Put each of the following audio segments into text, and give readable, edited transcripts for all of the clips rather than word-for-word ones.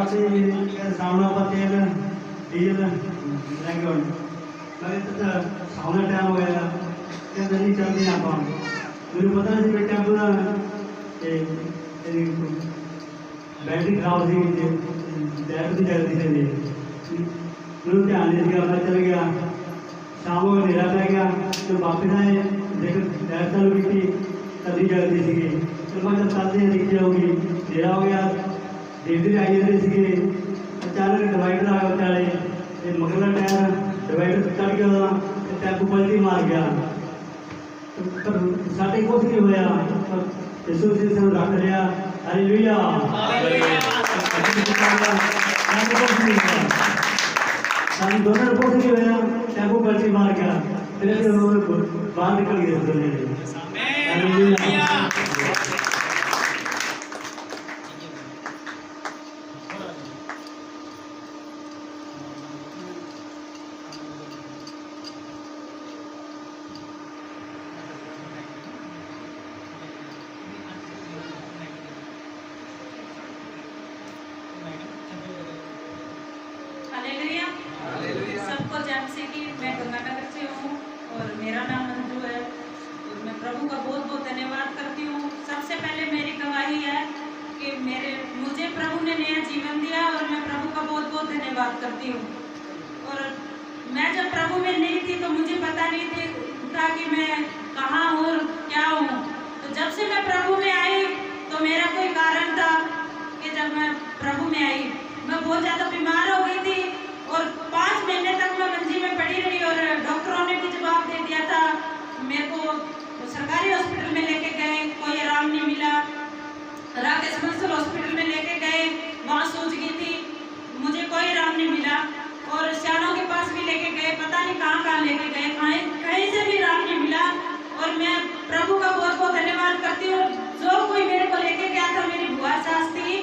Doctor जी सामने पर तेल डीजल महंगे होने मैं सामने टाइम हो गया कहते नहीं चलती आप मेरे पता नहीं मैं टेम्पो का बैटरी खराब थी बैटरी की जल्दी से मैंने ध्यान नहीं दिया मैं चल गया शाम को अंधेरा पै गया तो वापस आए देख लाइट चालू की थी तभी जल्दी सी तो मैं जब चलते हैं दिख जाऊँगी अंधेरा हो गया देखते आई जाते सी अचानक डिवाइडर आ गया चाले मगरला टायर डिवाइडर चढ़ गया टैंपू पलटी मार गया पर साढ़े कुछ नहीं होया यीशु मसीह से रख लिया हालेलुया सारी दोनों कुछ नहीं होया टैंपू पलटी मार गया फिर बाहर निकल गए हालेलुया सबको जैसे कि मैं गंगानगर से हूँ और मेरा नाम मंजू है और मैं प्रभु का बहुत बहुत धन्यवाद करती हूँ। सबसे पहले मेरी गवाही है कि मुझे प्रभु ने नया जीवन दिया और मैं प्रभु का बहुत बहुत धन्यवाद करती हूँ। और मैं जब प्रभु में नहीं थी तो मुझे पता नहीं था कि मैं कहाँ हूँ और क्या हूँ। तो जब से मैं प्रभु में आई तो मेरा कोई कारण था कि जब मैं प्रभु में आई मैं बहुत ज़्यादा बीमार हो गई थी और 5 महीने तक मैं मंजी में पड़ी रही और डॉक्टरों ने भी जवाब दे दिया था। मेरे को सरकारी हॉस्पिटल में लेके गए, कोई आराम नहीं मिला। राकेश बंसल हॉस्पिटल में लेके गए, वहाँ सूझ गई थी, मुझे कोई आराम नहीं मिला। और सियानों के पास भी लेके गए, पता नहीं कहाँ लेके गए, कहीं से भी आराम नहीं मिला। और मैं प्रभु का बहुत बहुत धन्यवाद करती हूँ। जो कोई मेरे को लेके गया था, मेरी बुआ सास थी,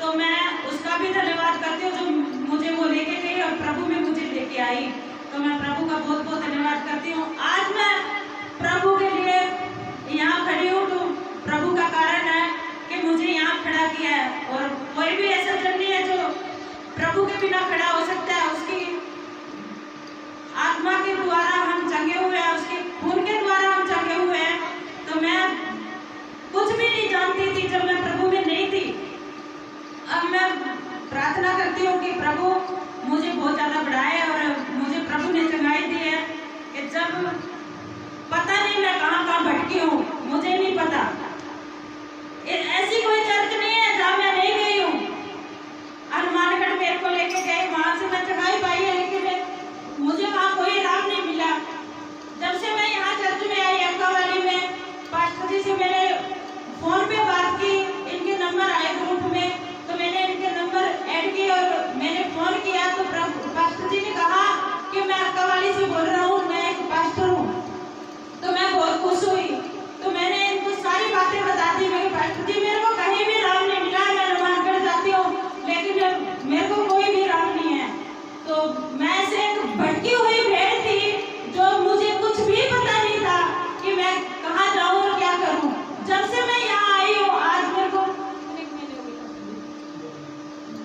तो मैं उसका भी धन्यवाद करती हूँ जो मुझे वो लेके गई और प्रभु में मुझे लेके आई। तो मैं प्रभु का बहुत बहुत धन्यवाद करती हूँ। आज मैं प्रभु के लिए यहाँ खड़ी हूँ तो प्रभु का कारण है कि मुझे यहाँ खड़ा किया है। और कोई भी ऐसा जन नहीं है जो प्रभु के बिना खड़ा हो सकता है। उसकी आत्मा के द्वारा हम जंगे हुए हैं, उसके खून के द्वारा हम जंगे हुए हैं। तो मैं कुछ भी नहीं जानती थी जब मैं प्रभु में नहीं थी। अब मैं प्रार्थना करती हूँ कि प्रभु मुझे बहुत ज़्यादा बढ़ाए और मुझे प्रभु ने चंगाई दी है कि जब पता नहीं मैं कहाँ भटकी हूँ, मुझे नहीं पता। ऐसी कोई चर्च नहीं है जहाँ मैं नहीं गई हूँ। हनुमानगढ़ मेरे को लेके गए, वहाँ से मैं चंगाई पाई है, लेकिन मुझे वहाँ कोई लाभ नहीं मिला। जब से मैं यहाँ चर्च में आई अंकावाली में, पास्टर जी से मैंने फोन पे बात की, इनके नंबर आए ग्रुप में, तो मैंने इनके नंबर ऐड किए और मैंने फोन किया तो पास्टर जी ने कहा कि मैं अंकावाली से बोल रहा हूँ, मैं एक पास्टर हूँ। तो मैं बहुत खुश हुई। तो मैंने इनको सारी बातें बता दी। मैं पास्टर जी मेरे को कहीं भी राम नहीं मिला, मैं हनुमानगढ़ जाती हूँ लेकिन मेरे को कोई भी राम नहीं है। तो मैं ऐसे भटकी हुई भेड़ थी जो मुझे कुछ भी पता नहीं था कि मैं कहाँ जाऊँ और क्या करूँ। जब से मैं यहाँ आई हूँ, आज मेरे को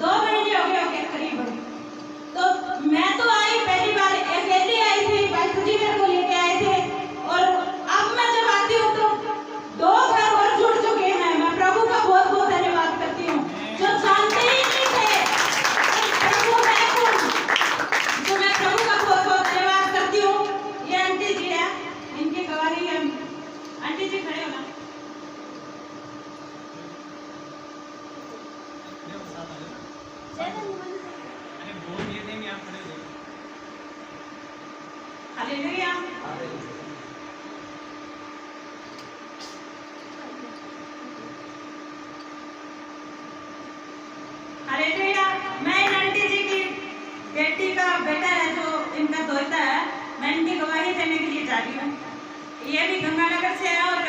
2 महीने हो गए करीब। तो मैं तो आई पहली बार अकेली आई थी, पास्टर जी मेरे को लेके आए थे। और अब मैं जब आती हूँ तो 2 घर और जुड़ चुके हैं। मैं प्रभु का बहुत बहुत धन्यवाद करती हूँ जो जानते ही नहीं थे प्रभु है कौन। तो मैं प्रभु का बहुत बहुत धन्यवाद करती हूँ। ये आंटी जी है, इनकी गवाही है। आंटी जी खड़े हो ना। हालेलुया। हालेलुया। मैं इन आंटी जी की बेटी का बेटा है जो इनका दोता है, मैं इनकी गवाही देने के लिए जा रही हूँ। ये भी गंगानगर से है और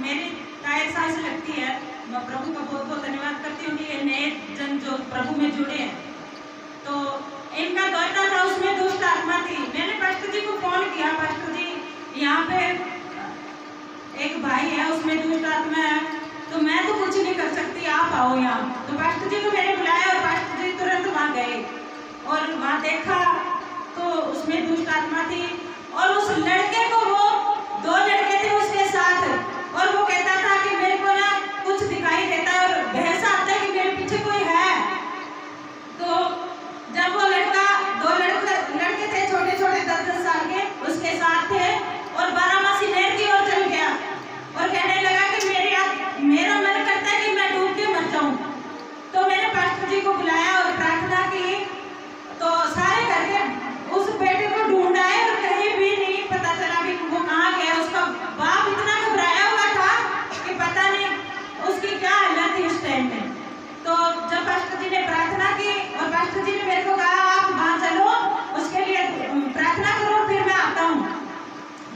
मेरी ताई सास लगती है। मैं प्रभु का बहुत बहुत धन्यवाद करती हूँ कि ये नए जन जो प्रभु में जुड़े हैं। तो इनका दोता था, उसमें दुष्ट आत्मा थी। मैंने पास्टर जी को फोन किया, पास्टर जी यहाँ पे एक भाई है उसमें दुष्ट आत्मा है, तो मैं तो कुछ नहीं कर सकती, आप आओ यहाँ। तो पास्टर जी को मैंने बुलाया और पास्टर जी तुरंत वहाँ गए और वहाँ देखा तो उसमें दुष्ट आत्मा थी और उस लड़के को, वो 2 लड़के थे उसके साथ, और वो कहता था कि मेरे को ना कुछ दिखाई देता है और बहस आता है कि मेरे पीछे कोई है। तो जब वो लड़का, 2 लड़के थे छोटे छोटे 10-10 साल के, उसके साथ थे और बारामासी नहर की ओर चल गया और कहने लगा कि मेरा मन करता है कि मैं डूब के मर जाऊं। तो मैंने पास्टर जी को बुलाया और प्रार्थना की, तो सारे करके उस बेटे को ढूंढा है और कहीं भी नहीं पता चला कि वो कहाँ गया। उसका बाप इतना घबराया हुआ था कि पता नहीं उसकी क्या हालत थी उस टाइम में। तो जब पास्टर जी ने प्रार्थना की और पास्टर जी ने मेरे को कहा आप वहाँ चलो, उसके लिए प्रार्थना करो, फिर मैं आता हूँ।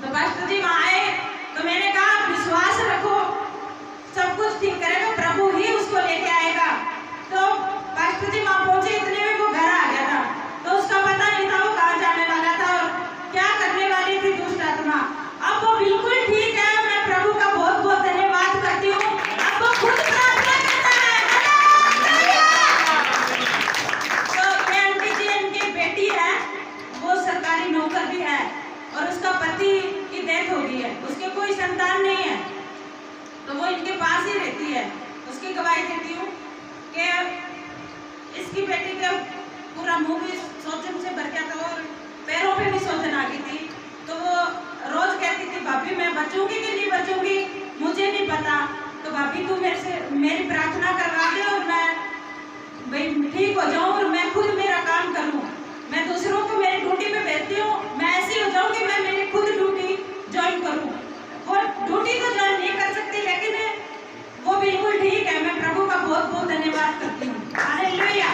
तो पास्टर जी वहाँ आए तो मैंने कहा विश्वास रखो, सब कुछ ठीक करेगा, प्रभु ही उसको लेके आएगा। तो पास्टर जी वहाँ पहुंचे, इतने में वो घर आ गया था, तो उसका पता नहीं था वो कहाँ जाने वाला था और क्या करने वाली थी दुष्ट आत्मा। अब वो बिल्कुल ठीक है, मैं प्रभु का बहुत बहुत धन्यवाद करती हूँ। अब वो खुद प्रार्थना करता है। तो मैं आंटी जी, इनकी बेटी है, वो सरकारी नौकर भी है और उसका पति की डेथ हो गई है, उसके कोई संतान नहीं है, तो वो इनके पास ही रहती है। उसकी गवाही देती हूँ कि इसकी बेटी का पूरा मुंह भी सोजन से भर गया था और पैरों पे भी सोजन आ गई थी। तो वो रोज कहती थी भाभी मैं बचूंगी कि नहीं बचूंगी मुझे नहीं पता, तो भाभी तू मेरे से मेरी प्रार्थना करवा दे और मैं भाई ठीक हो जाऊं और मैं खुद मेरा काम करूं। मैं दूसरों को मेरी ड्यूटी पे भेजती हूँ, मैं ऐसी हो जाऊं कि मैं मेरी खुद ड्यूटी ज्वाइन करूं। वो ड्यूटी तो ज्वाइन नहीं कर सकती, लेकिन वो बिल्कुल ठीक है। मैं प्रभु का बहुत बहुत धन्यवाद करती हूँ। हालेलुया।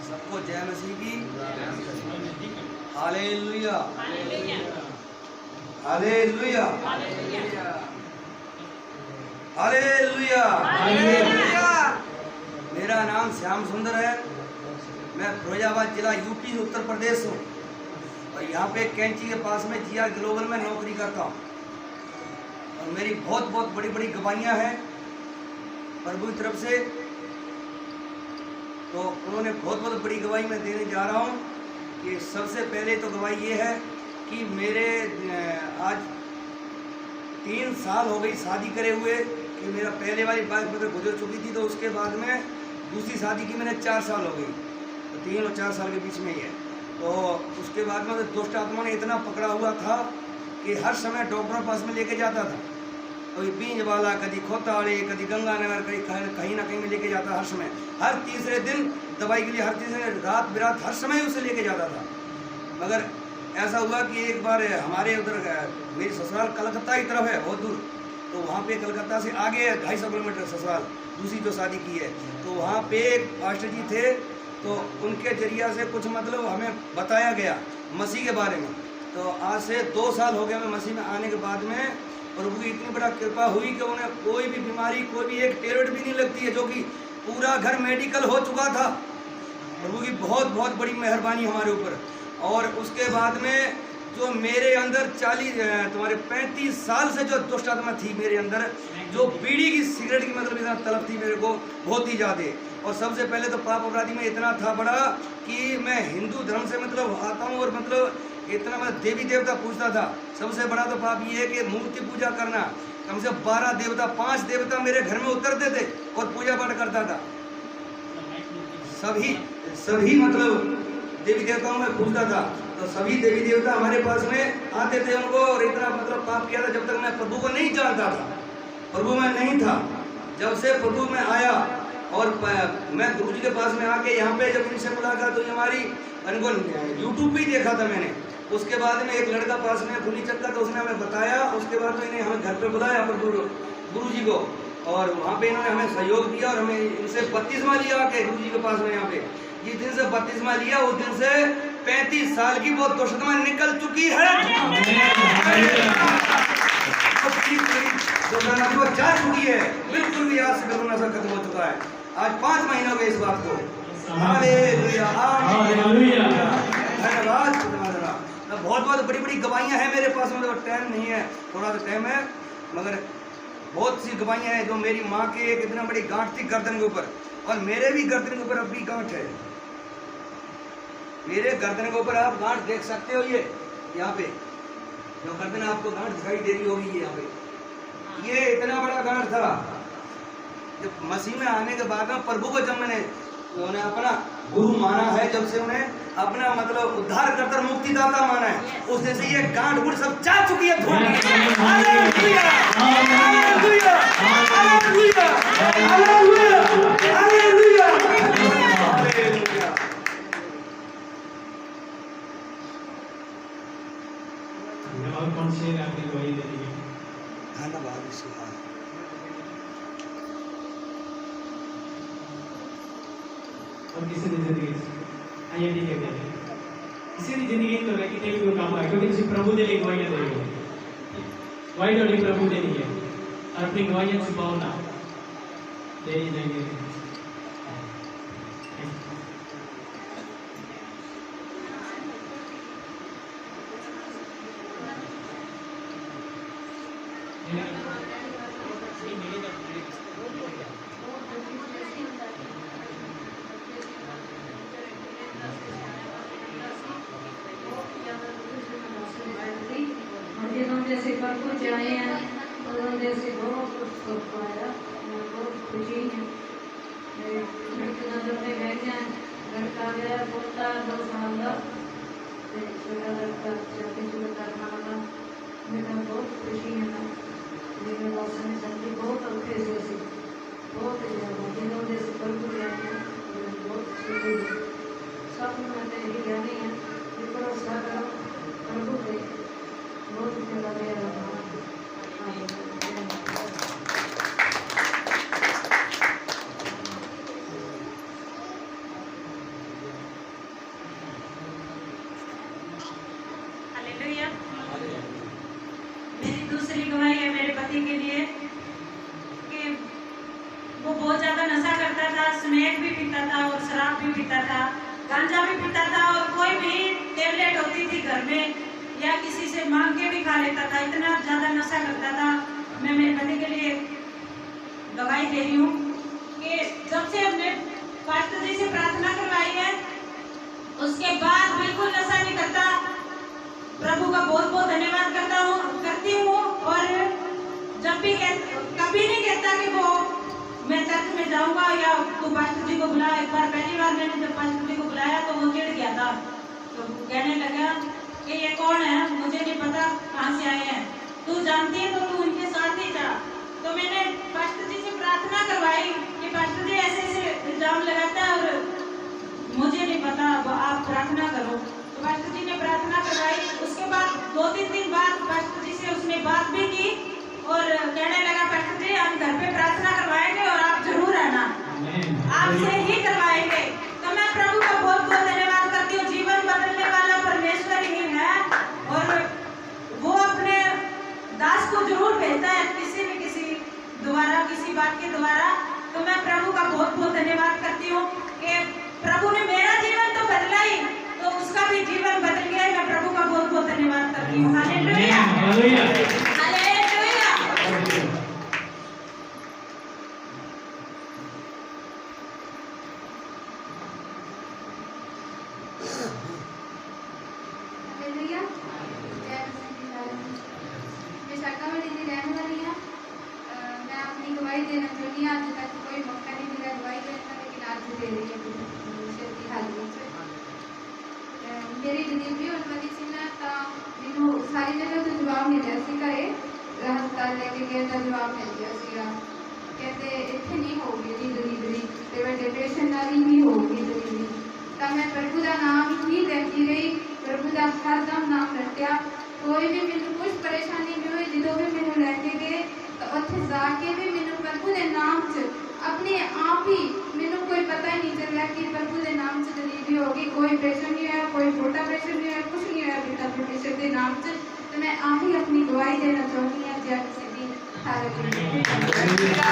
सबको जय मसीह की। Hallelujah hallelujah hallelujah hallelujah. मेरा नाम श्याम सुंदर है, मैं फिरोजाबाद जिला यूपी उत्तर प्रदेश हूँ और यहाँ पे कैंची के पास में GR ग्लोबल में नौकरी करता हूँ और मेरी बहुत बहुत बड़ी बड़ी गवाहियाँ हैं प्रभु की तरफ से। तो उन्होंने बहुत बहुत बड़ी गवाही मैं देने जा रहा हूँ कि सबसे पहले तो गवाही ये है कि मेरे आज 3 साल हो गई शादी करे हुए, कि मेरा पहले वाली वाइफ मतलब गुजर चुकी थी, तो उसके बाद में दूसरी शादी की मैंने 4 साल हो गई, तो 3 और 4 साल के बीच में ही है। तो उसके बाद में दुष्ट आत्मा ने इतना पकड़ा हुआ था कि हर समय डॉक्टर पास में लेके जाता था, कभी बींजवाला, कभी खोताड़े, कभी गंगानगर, कहीं ना कहीं में लेके जाता हर समय। हर तीसरे दिन दवाई के लिए, हर तीसरे रात बिरात हर समय उसे लेके जाता था। मगर ऐसा हुआ कि एक बार हमारे उधर, मेरी ससुराल कलकत्ता की तरफ है बहुत दूर, तो वहाँ पे कलकत्ता से आगे 250 किलोमीटर ससुराल, दूसरी जो शादी की है, तो वहाँ पे एक पास्टर जी थे, तो उनके जरिया से कुछ मतलब हमें बताया गया मसीह के बारे में। तो आज से 2 साल हो गया मैं मसीह में आने के बाद में, प्रभु की इतनी बड़ा कृपा हुई कि उन्हें कोई भी बीमारी, कोई भी एक टेरट भी नहीं लगती है, जो कि पूरा घर मेडिकल हो चुका था। प्रभु की बहुत बहुत बड़ी मेहरबानी हमारे ऊपर। और उसके बाद में जो मेरे अंदर 35 साल से जो दुष्ट आत्मा थी मेरे अंदर, जो बीड़ी की, सिगरेट की मतलब इतना तलब थी मेरे को बहुत ही ज़्यादा। और सबसे पहले तो पाप अपराधी में इतना था बड़ा कि मैं हिंदू धर्म से मतलब आता हूँ और मतलब इतना मैं देवी देवता पूजता था। सबसे बड़ा तो पाप ये है कि मूर्ति पूजा करना। कम से 12 देवता, 5 देवता मेरे घर में उतरते थे और पूजा पाठ करता था। सभी मतलब देवी देवताओं में पूजता था, तो सभी देवी देवता हमारे पास में आते थे उनको, और इतना मतलब पाप किया था जब तक मैं प्रभु को नहीं जानता था, प्रभु में नहीं था। जब से प्रभु में आया और मैं गुरुजी के पास में आके यहाँ पे जब इनसे मुलाकात हुई हमारी, इनको यूट्यूब पे ही देखा था मैंने, उसके बाद में एक लड़का पास में खुली चक्कर, तो उसने हमें बताया। उसके बाद में इन्हें हमें घर पे बुलाया पर गुरु जी को, और वहाँ पे इन्होंने हमें सहयोग दिया और हमें इनसे बपतिस्मा लिया के गुरु जी के पास में। यहाँ पे जिस दिन से बपतिस्मा लिया उस दिन से 35 साल की बहुत दुष्टता निकल चुकी है, जा चुकी है, बिल्कुल भी आज से कोरोना सा खत्म हो चुका है। आज 5 महीने हो गए इस बात को। हालेलुया, धन्यवाद। बहुत बहुत बड़ी बड़ी गवाहियाँ हैं मेरे पास, मतलब टाइम नहीं है, थोड़ा सा टाइम है, मगर बहुत सी गवाहियाँ हैं। जो मेरी माँ की एक इतना बड़ी गांठ थी गर्दन के ऊपर, और मेरे भी गर्दन के ऊपर अब भी गांठ है। मेरे गर्दन के ऊपर आप गांठ देख सकते हो, ये यहाँ पे जो गर्दन आपको गांठ दिखाई दे रही होगी, ये यहाँ पे ये इतना बड़ा गांठ था। जब मसीह में आने के बाद में प्रभु को जब मैंने उन्हें अपना गुरु माना है, जब से उन्हें अपना मतलब उद्धार करता मुक्तिदाता माना है, उस दिन से ये गांठ गुड़ सब जा चुकी है। Hallelujah, hallelujah, hallelujah, hallelujah, hallelujah, hallelujah. और कौन से आपकी गवाही देनी है? धन्यवाद यीशु। और किसी भी जिंदगी आइए ठीक है, किसी भी जिंदगी तो मैं कितने भी काम आए, क्योंकि किसी प्रभु ने गवाहियाँ देनी है, गवाही तो प्रभु देनी है, और अपनी गवाहियाँ छुपाओ ना, दे ही देंगे। जैसे परसों जाए हैं, उन्होंने जैसे बहुत कुछ सोच पाया, बहुत खुशी है। नजर में बैठ जाए, लड़का गया पोता 2 साल का, छोटा लड़का छोटा करना लगा, मेरा बहुत खुशी है ना। मेरे मौसम में सर्दी बहुत हल्के से बहुत ज़्यादा दिनों जैसे परसों जाए हैं, बहुत खुशी है। सब मैंने यही कहनी है कि भरोसा करो प्रभु पे, बहुत ज़्यादा मेरा हालेलुया। मेरी दूसरी गवाही है मेरे पति के लिए कि वो बहुत ज़्यादा नशा करता था, स्मैक भी पीता था और शराब भी पीता था, गांजा भी पीता था, और कोई भी टेबलेट होती थी घर में या किसी से मांग के भी खा लेता था, इतना ज़्यादा नशा करता था। मैं मेरे पति के लिए गवाही दे रही हूँ कि जब से हमने पास्टर जी से प्रार्थना करवाई है, उसके बाद बिल्कुल नशा नहीं करता। प्रभु का बहुत बहुत धन्यवाद करती हूँ। और जब भी कभी नहीं कहता कि वो मैं चर्च में जाऊंगा या तू पास्टर जी को बुला। एक बार पहली बार मैंने जब पास्टर जी को बुलाया तो वो चिढ़ गया था, तो कहने लगा कि ये कौन है, मुझे नहीं पता कहाँ से आए हैं, तू जानती है तो तू उनके साथ ही जा। तो मैंने पास्टर जी से प्रार्थना करवाई कि पास्टर जी ऐसे ऐसे इल्जाम लगाता है और मुझे नहीं पता, आप प्रार्थना करो। तो पास्टर जी ने प्रार्थना करवाई। उसके बाद 2-3 दिन बाद पास्टर जी से उसने बात भी की और कहने लगा पास्टर जी हम घर पे प्रार्थना करवाएंगे और आप जरूर आना, आपसे ही करवाएंगे। तो मैं प्रभु का बहुत बहुत धन्यवाद करती हूँ। जीवन बदलने वाला परमेश्वर ही है और वो अपने दास को जरूर भेजता है किसी न किसी द्वारा, किसी बात के द्वारा। तो मैं प्रभु का बहुत बहुत धन्यवाद करती हूँ कि प्रभु ने मेरा जीवन तो बदला ही, तो उसका भी जीवन बदल गया। मैं प्रभु का बहुत बहुत धन्यवाद करती हूँ। Hallelujah, hallelujah, hallelujah. मैं शाकावाड़ी की रहने वाली हूँ। मैं अपनी गवाही देना चाहती हूँ। आज तक कोई मौका नहीं मिला गवाही देने का, लेकिन आज भी दे रही है हालत से। मेरी डिलीवरी होने वाली थी ना, तो मैनू सारी जगह तो जवाब मिल रहा सी, घरे हस्पताल लेके गया तो जवाब मिल गया सीगा, कहते इत्थे नहीं होगी जी डिलीवरी, तो वड्डे पेशेंट नाल ही होगी डिलीवरी। तो मैं प्रभु का नाम ही लेती रही, प्रभु का हरदम नाम रटिया कोई भी मैनू कुछ परेशानी नहीं हुई जो भी मैनू लैके गए तो उत्थे जाके भी मैनू प्रभु के नाम च अपने आप ही मैनू कोई पता ही नहीं चलिया कि प्रभु के नाम से डिलीवरी होगी कोई प्रेशर नहीं होया कोई छोटा प्रेशर नहीं होया कुछ नहीं होया बेटा परमेश्वर के नाम से तो मैं आही अपनी गवाही देना चाहती हूँ जय मसीह दी हालेलुया।